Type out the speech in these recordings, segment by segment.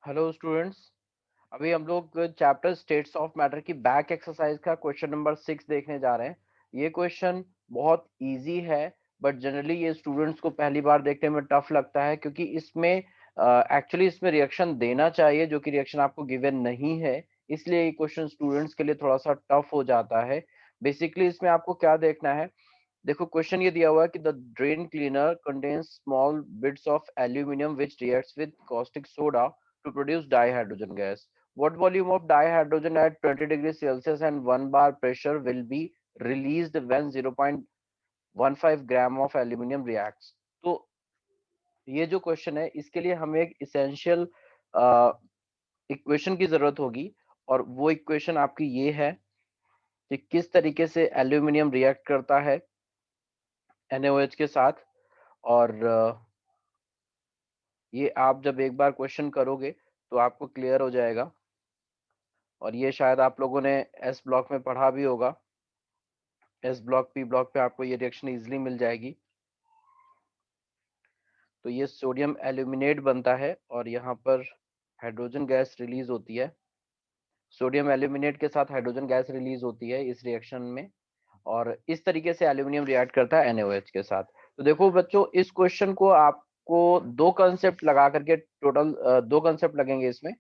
Hello students. अभी हम लोग चैप्टर स्टेट्स ऑफ मैटर की बैक एक्सरसाइज का क्वेश्चन नंबर 6 देखने जा रहे हैं। ये क्वेश्चन बहुत इजी है, बट जनरली ये स्टूडेंट्स को पहली बार देखने में टफ लगता है, क्योंकि इसमें एक्चुअली इसमें रिएक्शन देना चाहिए, जो कि रिएक्शन आपको गिवन नहीं है। इसलिए ये क्वेश्चन स्टूडेंट्स के लिए थोड़ा सा टफ हो जाता है। बेसिकली इसमें आपको क्या देखना है, देखो क्वेश्चन ये दिया हुआ है कि the drain cleaner contains small bits of aluminium which reacts with caustic soda to produce dihydrogen gas. What volume of dihydrogen at 20 degrees Celsius and 1 bar pressure will be released when 0.15 gram of aluminium reacts? तो ये जो question है, इसके लिए हमें एक essential equation की जरूरत होगी, और वो इक्वेशन आपकी ये है कि किस तरीके से एल्यूमिनियम रिएक्ट करता है NaOH के साथ। और ये आप जब एक बार क्वेश्चन करोगे तो आपको क्लियर हो जाएगा, और ये शायद आप लोगों ने एस ब्लॉक में पढ़ा भी होगा। एस ब्लॉक पी ब्लॉक पे आपको ये रिएक्शन इजीली मिल जाएगी। तो ये सोडियम एल्यूमिनेट बनता है और यहाँ पर हाइड्रोजन गैस रिलीज होती है। सोडियम एल्यूमिनेट के साथ हाइड्रोजन गैस रिलीज होती है इस रिएक्शन में, और इस तरीके से एल्यूमिनियम रिएक्ट करता है NaOH के साथ। तो देखो बच्चों, इस क्वेश्चन को आपको दो कंसेप्ट लगा करके, टोटल दो कंसेप्ट लगेंगे इसमें,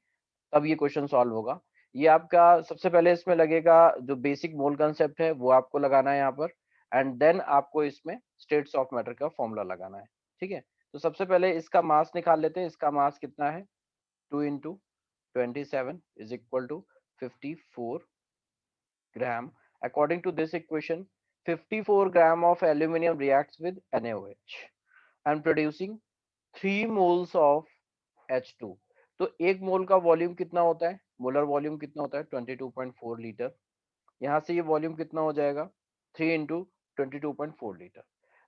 तब ये क्वेश्चन सॉल्व होगा। ये आपका सबसे पहले इसमें लगेगा जो बेसिक मोल कंसेप्ट है वो आपको लगाना है यहाँ पर, एंड देन आपको इसमें स्टेट्स ऑफ मैटर का फॉर्मूला लगाना है। ठीक है, तो सबसे पहले इसका मास निकाल लेते हैं। इसका मास कितना है, 2 × 27 is equal to 54 gram. According to this equation, 54 gram of aluminum reacts with NaOH and producing 3 moles of H2। तो एक मोल का वॉल्यूम कितना होता है, मोलर वॉल्यूम कितना होता है, 22.4 लीटर। यहाँ से ये वॉल्यूम कितना हो जाएगा, 3 इंटू 22.4 लीटर।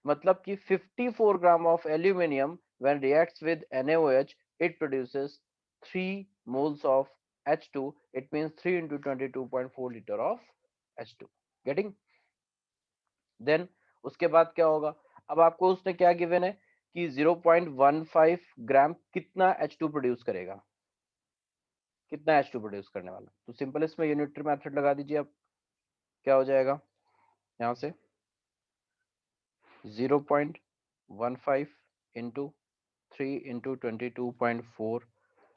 मतलब कि 54 gram of aluminium when reacts with NaOH, it produces 3 moles of H2। It means 3 into 22.4 liter of H2। Getting? Then उसके बाद क्या होगा, अब आपको उसने क्या गिवन है कि 0.15 ग्राम कितना H2 प्रोड्यूस करेगा, कितना H2 प्रोड्यूस करने वाला। तो सिंपल इसमें यूनिटरी मेथड लगा दीजिए। अब क्या हो जाएगा, यहाँ से 0.15 इंटू 3 इंटू 22.4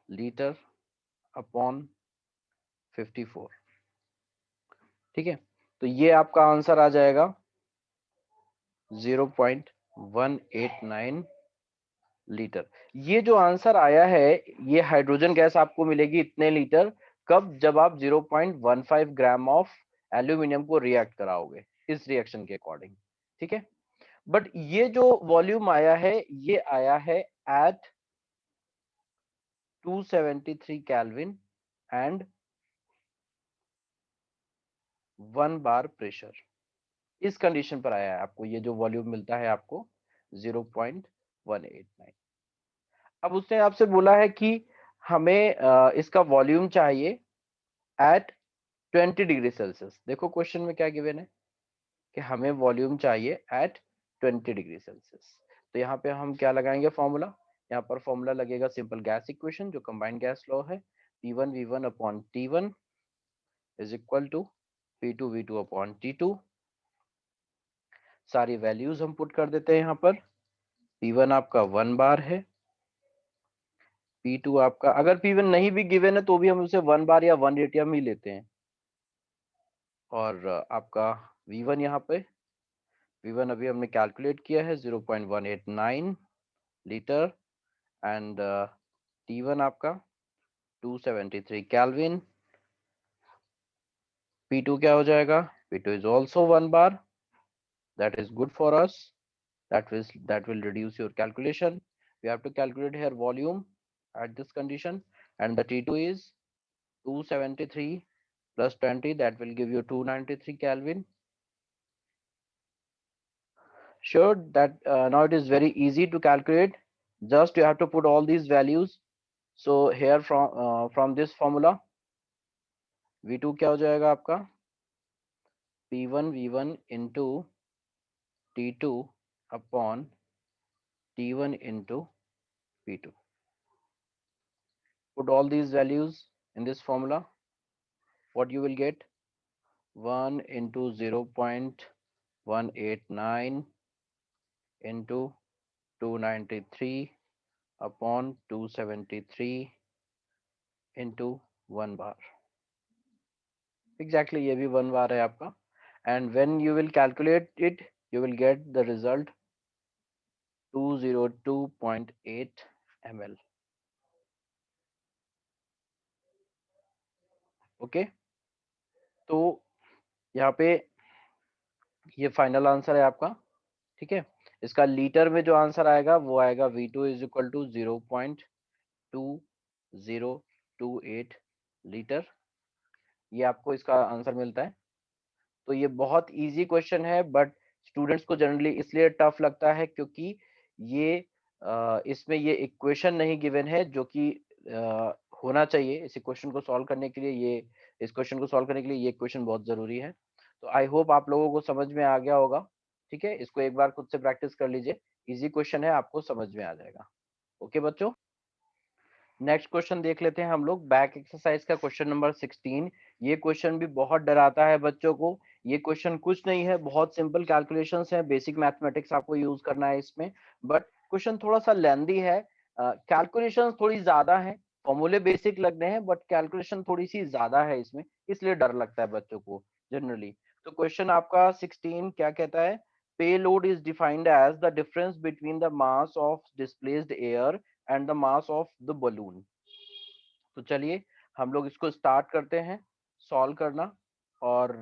लीटर अपॉन 54। ठीक है, तो ये आपका आंसर आ जाएगा 0.189 लीटर। ये जो आंसर आया है, ये हाइड्रोजन गैस आपको मिलेगी इतने लीटर, कब, जब आप 0.15 ग्राम ऑफ एल्यूमिनियम को रिएक्ट कराओगे इस रिएक्शन के अकॉर्डिंग। ठीक है, बट ये जो वॉल्यूम आया है, ये आया है at 273 kelvin and 1 bar pressure. इस कंडीशन पर आया है आपको, ये जो वॉल्यूम मिलता है आपको 0.189। अब उसने आपसे बोला है कि हमें इसका वॉल्यूम चाहिए एट 20 डिग्री सेल्सियस। देखो क्वेश्चन में क्या गिवन है कि हमें वॉल्यूम चाहिए एट 20 डिग्री सेल्सियस। तो यहाँ पे हम क्या लगाएंगे फॉर्मूला, यहाँ पर फॉर्मूला लगेगा सिंपल गैस इक्वेशन, जो कंबाइंड गैस लॉ है, P1V1 upon T1 is equal to P2V2 upon T2। सारी वैल्यूज हम पुट कर देते हैं यहाँ पर। P1 आपका 1 बार है, P2 आपका, अगर P1 नहीं भी गिवन है तो भी हम उसे 1 बार या 1 एटीएम ही लेते हैं। और आपका V1 यहाँ पे, V1 अभी हमने कैलकुलेट किया है 0.189 लीटर, एंड T1 आपका 273 केल्विन। P2 क्या हो जाएगा, P2 is also 1 bar, that is good for us, that will reduce your calculation। We have to calculate here volume at this condition, and the T2 is 273 plus 20, that will give you 293 Kelvin। Sure that now it is very easy to calculate, just you have to put all these values। So here from this formula V2 क्या हो जाएगा आपका, P1 V1 into T2 upon T1 into P2। put all these values in this formula. What you will get? 1 into 0.189 into 293 upon 273 into 1 bar. Exactly, ये भी 1 bar है आपका. And when you will calculate it, you will get the result 202.8 ml. Okay, तो यहाँ पे ये final answer है आपका. ठीक है, इसका लीटर में जो आंसर आएगा वो आएगा V2 is equal to 0.2028 litre. ये आपको इसका आंसर मिलता है. तो ये बहुत इजी क्वेश्चन है, बट स्टूडेंट्स को जनरली इसलिए टफ लगता है क्योंकि ये इसमें ये इक्वेशन नहीं गिवन है जो कि होना चाहिए. इस क्वेश्चन को सॉल्व करने के लिए इस क्वेश्चन को सॉल्व करने के लिए ये क्वेश्चन बहुत जरूरी है. तो आई होप आप लोगों को समझ में आ गया होगा. ठीक है, इसको एक बार खुद से प्रैक्टिस कर लीजिए. इजी क्वेश्चन है, आपको समझ में आ जाएगा. ओके बच्चों, नेक्स्ट क्वेश्चन देख लेते हैं हम लोग. बैक एक्सरसाइज का क्वेश्चन नंबर 16. ये क्वेश्चन भी बहुत डराता है बच्चों को. ये क्वेश्चन कुछ नहीं है, बहुत सिंपल कैलकुलेशंस है. बेसिक मैथमेटिक्स आपको यूज करना है इसमें, बट क्वेश्चन थोड़ा सा लेंदी है. कैलकुलेशंस थोड़ी ज्यादा है. फॉर्मूले बेसिक लगने हैं, बट कैलकुलेशन थोड़ी सी ज्यादा है इसमें, इसलिए डर लगता है बच्चों को जनरली. तो क्वेश्चन आपका 16 क्या कहता है? Payload is defined as the difference between the mass of displaced air and the mass of the balloon. तो चलिए हम लोग इसको स्टार्ट करते हैं सॉल्व करना. और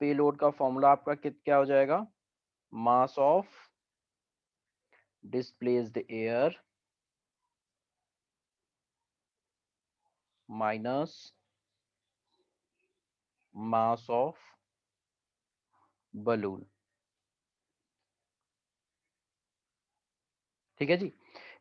पेलोड का फॉर्मूला आपका क्या हो जाएगा? Mass of displaced air minus mass of balloon. ठीक है जी,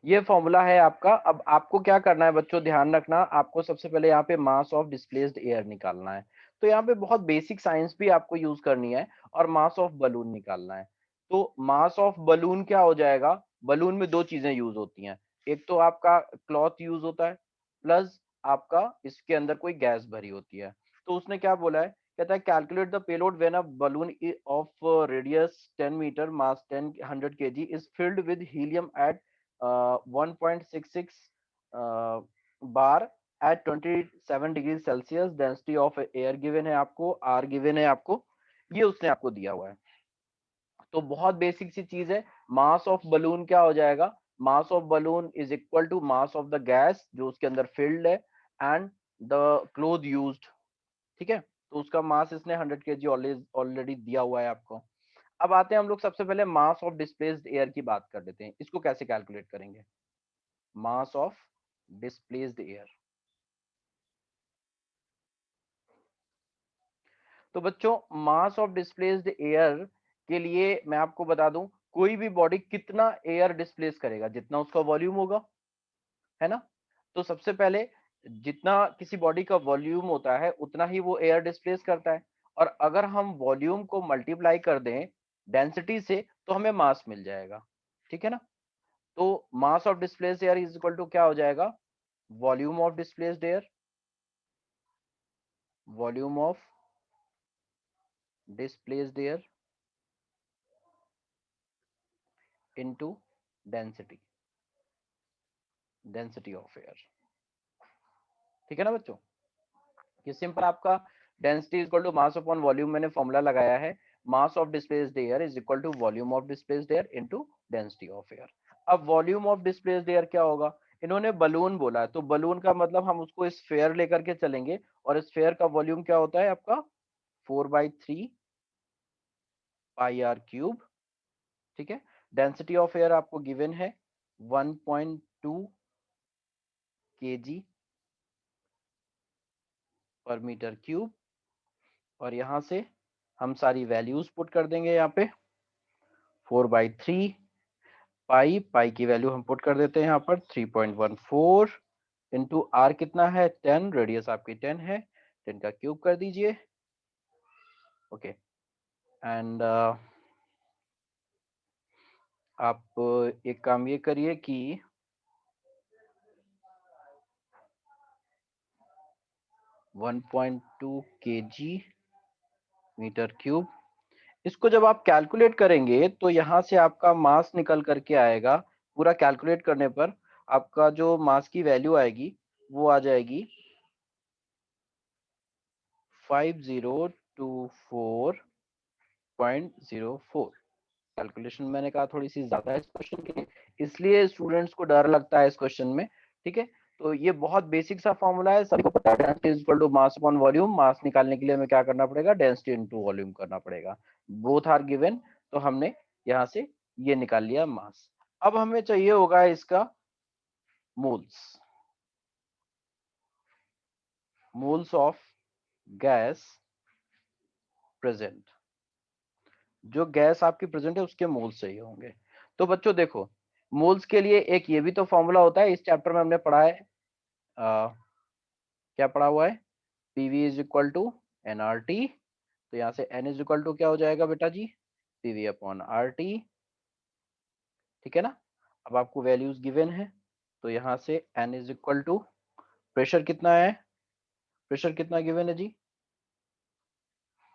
ये फॉर्मूला है आपका. अब आपको क्या करना है बच्चों, ध्यान रखना. आपको सबसे पहले यहाँ पे मास ऑफ डिस्प्लेस्ड एयर निकालना है. तो यहाँ पे बहुत बेसिक साइंस भी आपको यूज करनी है और मास ऑफ बलून निकालना है. तो मास ऑफ बलून क्या हो जाएगा? बलून में दो चीजें यूज होती हैं. एक तो आपका क्लॉथ यूज होता है, प्लस आपका इसके अंदर कोई गैस भरी होती है. तो उसने क्या बोला है? कहता है calculate the payload when a balloon of radius 10 metre mass 10 100 kg is filled with helium at 1.66 bar at 27 degree Celsius. Density of air given है आपको, आर गिवन है आपको, ये उसने आपको दिया हुआ है. तो बहुत बेसिक सी चीज है. मास ऑफ बलून क्या हो जाएगा? Mass of balloon is equal to mass of the gas जो उसके अंदर फिल्ड है एंड द क्लोथ यूज्ड. ठीक है, तो उसका मास इसने 100 kg ऑलरेडी दिया हुआ है आपको. अब आते हैं हम लोग सबसे पहले मास ऑफ डिस्प्लेस्ड एयर की बात कर लेते हैं. इसको कैसे कैलकुलेट करेंगे? मास ऑफ डिस्प्लेस्ड एयर. तो बच्चों मास ऑफ डिस्प्लेस्ड एयर के लिए मैं आपको बता दूं, कोई भी बॉडी कितना एयर डिस्प्लेस करेगा? जितना उसका वॉल्यूम होगा, है ना. तो सबसे पहले जितना किसी बॉडी का वॉल्यूम होता है उतना ही वो एयर डिस्प्लेस करता है. और अगर हम वॉल्यूम को मल्टीप्लाई कर दें डेंसिटी से तो हमें मास मिल जाएगा. ठीक है ना. तो mass of displaced air is equal to क्या हो जाएगा? Volume of displaced air, volume of displaced air into density, density of air. ठीक है ना बच्चों, ये सिंपल आपका density equal to mass upon volume मैंने फॉर्मूला लगाया है. Mass of displaced air is equal to volume of displaced air into density of air. अब वॉल्यूम ऑफ डिस्प्लेस्ड एयर क्या होगा? इन्होंने बलून बोला है, तो बलून का मतलब हम उसको स्फेयर लेकर के चलेंगे, और स्फेयर का वॉल्यूम क्या होता है आपका? 4/3 पाई आर क्यूब. ठीक है, डेंसिटी ऑफ एयर आपको गिवन है 1.2 kg पर मीटर क्यूब. और यहां से हम सारी वैल्यूज पुट कर देंगे यहाँ पे. 4/3 पाई, पाई की वैल्यू हम पुट कर देते हैं यहाँ पर 3.14 इंटू आर कितना है 10, रेडियस आपकी 10 है, 10 का क्यूब कर दीजिए. ओके, एंड आप एक काम ये करिए कि 1.2 kg मीटर क्यूब। इसको जब आप कैलकुलेट करेंगे तो यहाँ से आपका मास निकल करके आएगा, पूरा कैलकुलेट करने पर आपका जो मास की वैल्यू आएगी वो आ जाएगी 5024.04। कैलकुलेशन मैंने कहा थोड़ी सी ज्यादा है इस क्वेश्चन के लिए, इसलिए स्टूडेंट्स को डर लगता है इस क्वेश्चन में। ठीक है, तो ये बहुत बेसिक सा फॉर्मूला है, सभी को पता है। Density is equal to mass upon volume. Mass निकालने के लिए हमें क्या करना पड़ेगा, डेंसिटी इनटू वॉल्यूम करना पड़ेगा। बोथ आर गिवन, तो हमने यहाँ से ये निकाल लिया मास। अब हमें चाहिए होगा इसका moles, moles of gas present. जो गैस आपकी प्रेजेंट है उसके मोल्स चाहिए होंगे। तो बच्चों देखो, मोल्स के लिए एक ये भी तो फॉर्मूला होता है, इस चैप्टर में हमने पढ़ा है। क्या पढ़ा हुआ है, PV is equal to nRT. तो यहाँ से एन इज इक्वल टू क्या हो जाएगा बेटा जी, पीवी अपॉन आरटी। ठीक है ना। अब आपको वैल्यूज गिवन है, तो यहाँ से n is equal to, pressure कितना है, प्रेशर कितना गिवन है जी,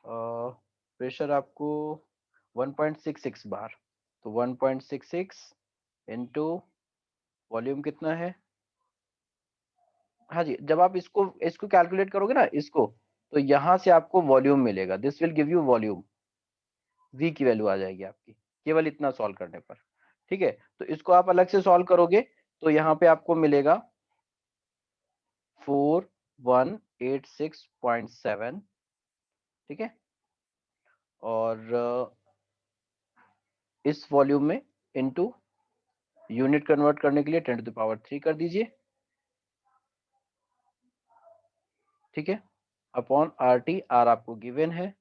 प्रेशर आपको 1.66 बार। तो 1.66 इंटू वॉल्यूम कितना है। हाँ जी, जब आप इसको इसको कैलकुलेट करोगे ना इसको, तो यहाँ से आपको वॉल्यूम मिलेगा, this will give you volume, v की वैल्यू आ जाएगी आपकी केवल इतना सॉल्व करने पर। ठीक है, तो इसको आप अलग से सॉल्व करोगे तो यहाँ पे आपको मिलेगा 4186.7। ठीक है, और इस वॉल्यूम में इनटू यूनिट कन्वर्ट करने के लिए 10⁻³ कर दीजिए। ठीक है, अपॉन आर टी, आर आपको गिवन है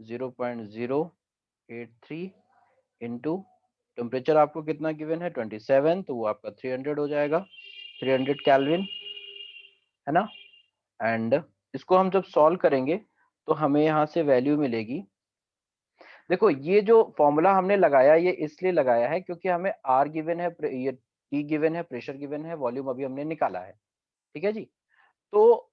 0.083 इंटू टेम्परेचर आपको कितना गिवन है 27, तो वो आपका 300 हो जाएगा, 300 कैलविन, है ना। एंड इसको हम जब सॉल्व करेंगे तो हमें यहाँ से वैल्यू मिलेगी। देखो ये जो फॉर्मूला हमने लगाया ये इसलिए लगाया है क्योंकि हमें आर गिवन है, ये टी गिवन है, प्रेशर गिवन है, वॉल्यूम अभी हमने निकाला है। ठीक है जी, तो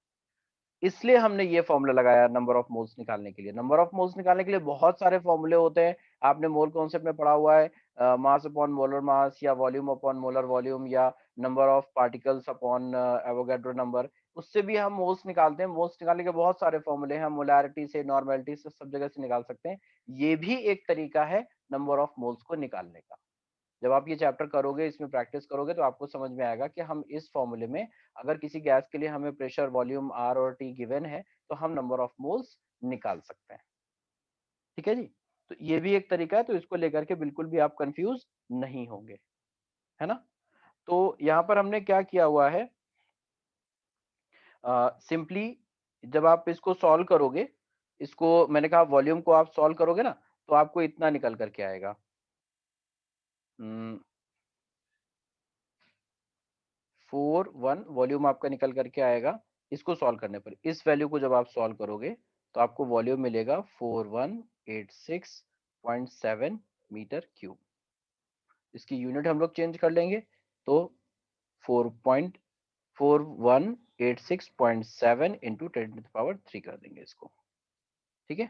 इसलिए हमने ये फॉर्मूला लगाया नंबर ऑफ मोल्स निकालने के लिए। नंबर ऑफ मोल्स निकालने के लिए बहुत सारे फॉर्मूले होते हैं, आपने मोल कॉन्सेप्ट में पढ़ा हुआ है, मास अपॉन मोलर मास, या वॉल्यूम अपॉन मोलर वॉल्यूम, या number of particles upon Avogadro number, उससे भी हम मोल्स निकालते हैं। मोल्स निकालने के बहुत सारे फॉर्मूले हैं, मोलैरिटी से, नॉर्मेलिटी से, सब जगह से निकाल सकते हैं। ये भी एक तरीका है नंबर ऑफ मोल्स को निकालने का। जब आप ये चैप्टर करोगे, इसमें प्रैक्टिस करोगे, तो आपको समझ में आएगा कि हम इस फॉर्मूले में, अगर किसी गैस के लिए हमें प्रेशर, वॉल्यूम, आर और टी गिवन है, तो हम नंबर ऑफ मोल्स निकाल सकते हैं। ठीक है जी, तो ये भी एक तरीका है, तो इसको लेकर के बिल्कुल भी आप कंफ्यूज नहीं होंगे, है ना। तो यहाँ पर हमने क्या किया हुआ है, सिंपली जब आप इसको सॉल्व करोगे, इसको मैंने कहा वॉल्यूम को आप सॉल्व करोगे ना, तो आपको इतना निकल करके आएगा, 41 वॉल्यूम आपका निकल करके आएगा। इसको सॉल्व करने पर, इस वैल्यू को जब आप सॉल्व करोगे तो आपको वॉल्यूम मिलेगा 4186.7 मीटर क्यूब। इसकी यूनिट हम लोग चेंज कर लेंगे, तो 4.4186.7 इंटू 10⁻³ कर देंगे इसको। ठीक है,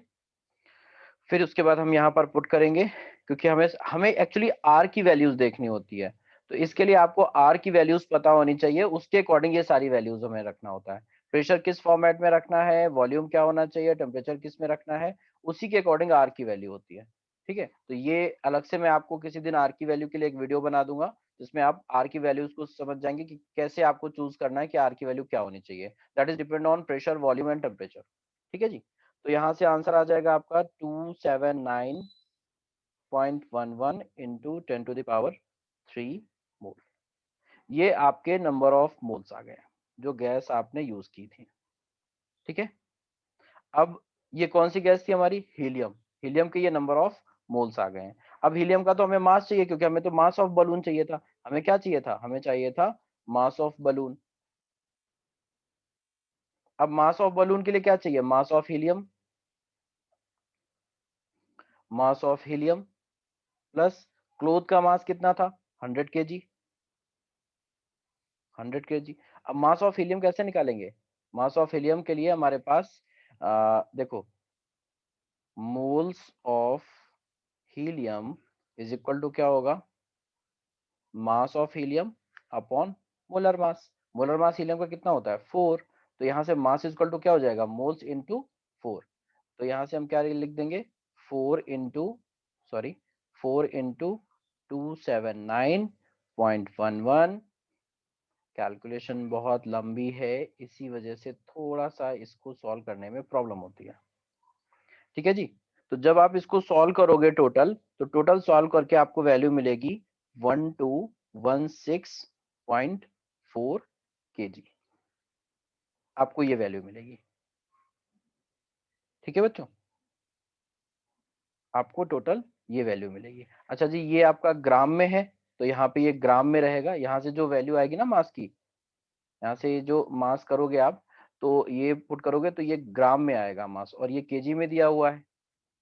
फिर उसके बाद हम यहाँ पर पुट करेंगे, क्योंकि हमें हमें एक्चुअली आर की वैल्यूज देखनी होती है, तो इसके लिए आपको आर की वैल्यूज पता होनी चाहिए, उसके अकॉर्डिंग ये सारी वैल्यूज हमें रखना होता है। प्रेशर किस फॉर्मेट में रखना है, वॉल्यूम क्या होना चाहिए, टेम्परेचर किस में रखना है, उसी के अकॉर्डिंग आर की वैल्यू होती है। ठीक है, तो ये अलग से मैं आपको किसी दिन आर की वैल्यू के लिए एक वीडियो बना दूंगा, जिसमें आप आर की वैल्यूज को समझ जाएंगे कि कैसे आपको चूज करना है कि आर की वैल्यू क्या होनी चाहिए। That is depend on pressure, volume and temperature. ठीक है जी, तो यहाँ से आंसर आ जाएगा आपका 279.11 इंटू 10⁻³ मोल। ये आपके नंबर ऑफ मोल्स आ गए जो गैस आपने यूज की थी। ठीक है, अब ये कौन सी गैस थी हमारी, हीलियम। हीलियम के ये नंबर ऑफ मोल्स आ गए हैं। अब हीलियम का तो हमें मास चाहिए, क्योंकि हमें तो मास ऑफ बलून चाहिए था। हमें क्या चाहिए था, हमें चाहिए था मास ऑफ बलून। अब मास ऑफ बलून के लिए क्या चाहिए, मास of helium, mass of helium plus cloth का मास कितना था, 100 kg, 100 kg। अब मास ऑफ हीलियम कैसे निकालेंगे, मास ऑफ हीलियम के लिए हमारे पास देखो, moles of helium is equal to क्या होगा, mass of helium upon molar mass. Molar mass helium का कितना होता है 4, तो यहाँ से मास इज इक्वल टू क्या हो जाएगा, मोल्स इंटू 4। तो यहाँ से हम क्या लिख देंगे, 4 इंटू 279.11। कैलकुलेशन बहुत लंबी है, इसी वजह से थोड़ा सा इसको सॉल्व करने में प्रॉब्लम होती है। ठीक है जी। तो जब आप इसको सॉल्व करोगे टोटल, तो टोटल सॉल्व करके आपको वैल्यू मिलेगी 1216.4 kg, आपको ये वैल्यू मिलेगी। ठीक है बच्चों, आपको टोटल ये वैल्यू मिलेगी। अच्छा जी, ये आपका ग्राम में है, तो यहाँ पे ये ग्राम में रहेगा। यहाँ से जो वैल्यू आएगी ना मास की, यहाँ से जो मास करोगे आप, तो ये पुट करोगे तो ये ग्राम में आएगा मास, और ये केजी में दिया हुआ है।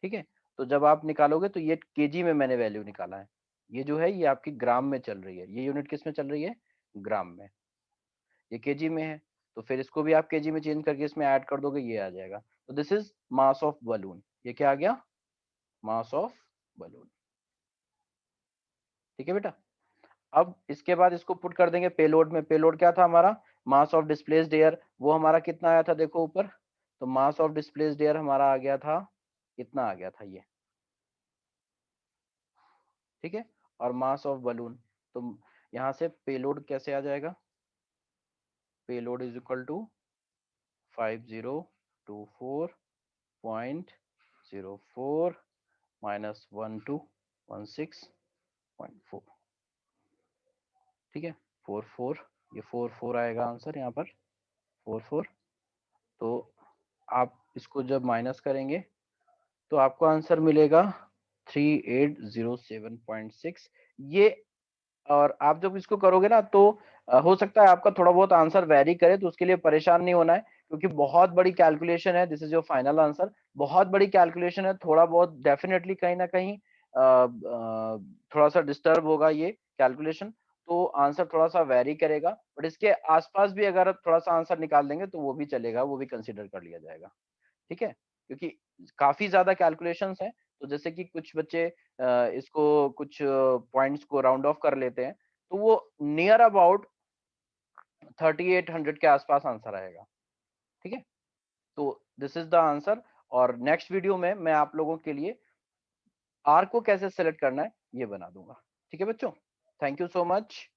ठीक है, तो जब आप निकालोगे तो ये केजी में मैंने वैल्यू निकाला है। ये जो है ये आपकी ग्राम में चल रही है, ये यूनिट किस में चल रही है, ग्राम में। ये केजी में है, तो फिर इसको भी आप केजी में चेंज करके इसमें ऐड कर दोगे, ये आ जाएगा। तो this is mass of balloon. ये क्या आ गया, मास ऑफ बलून। ठीक है बेटा। अब इसके बाद इसको पुट कर देंगे पेलोड में। पेलोड क्या था हमारा, मास ऑफ डिस्प्लेस्ड एयर। वो हमारा कितना आया था, देखो ऊपर, तो मास ऑफ डिस्प्लेस्ड एयर हमारा आ गया था, कितना आ गया था ये। ठीक है, और मास ऑफ बलून, तो यहाँ से पेलोड कैसे आ जाएगा, payload is equal to 5024.04 minus 1216.4। ठीक है, 44, ये 44 आएगा आंसर यहाँ पर, 44। तो आप इसको जब माइनस करेंगे तो आपको आंसर मिलेगा 3807.6। ये, और आप जब इसको करोगे ना तो हो सकता है आपका थोड़ा बहुत आंसर वेरी करे, तो उसके लिए परेशान नहीं होना है, क्योंकि बहुत बड़ी कैलकुलेशन है। This is your final answer. बहुत बड़ी कैलकुलेशन है, थोड़ा बहुत डेफिनेटली कहीं ना कहीं थोड़ा सा डिस्टर्ब होगा ये कैलकुलेशन, तो आंसर थोड़ा सा वेरी करेगा, बट इसके आसपास भी अगर आप थोड़ा सा आंसर निकाल देंगे तो वो भी चलेगा, वो भी कंसिडर कर लिया जाएगा। ठीक है, क्योंकि काफी ज्यादा कैलकुलेशंस हैं, तो जैसे कि कुछ बच्चे इसको कुछ पॉइंट्स को राउंड ऑफ कर लेते हैं, तो वो नियर अबाउट 3800 के आसपास आंसर आएगा। ठीक है, तो दिस इज द आंसर। और नेक्स्ट वीडियो में मैं आप लोगों के लिए आर को कैसे सेलेक्ट करना है ये बना दूंगा। ठीक है बच्चों, थैंक यू सो मच।